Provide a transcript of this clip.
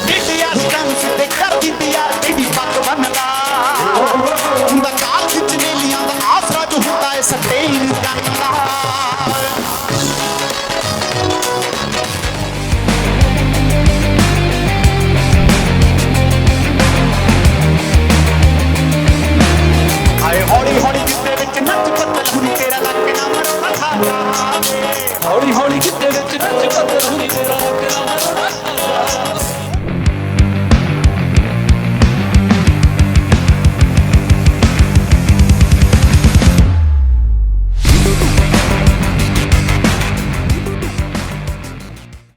India ਸਟੈਂਸ ਤੇ ਕਰ ਦਿੱਤੀ ਯਾਰ ਇਹਦੀ ਪੱਗ ਬੰਨਦਾ ਹੁੰਦਾ ਚਾਲ ਖਿੱਚ ਲੀਆਂ ਦਾ ਆਸਰਾ ਜੋ ਹੁੰਦਾ ਏ ਸਟੇਨ ਕਰਦਾ ਹਾਏ ਹੌਲੀ ਹੌਲੀ ਗਿੱਧੇ ਵਿੱਚ ਨੱਚ ਬੱਦਲ ਹੁਣੀ ਤੇਰਾ ਲੱਕ ਨਾ ਮਰੋਣਾ ਖਾਦਾ ਹੌਲੀ ਹੌਲੀ ਗਿੱਧੇ ਵਿੱਚ ਨੱਚ ਬੱਦਲ ਹੁਣੀ ਤੇਰਾ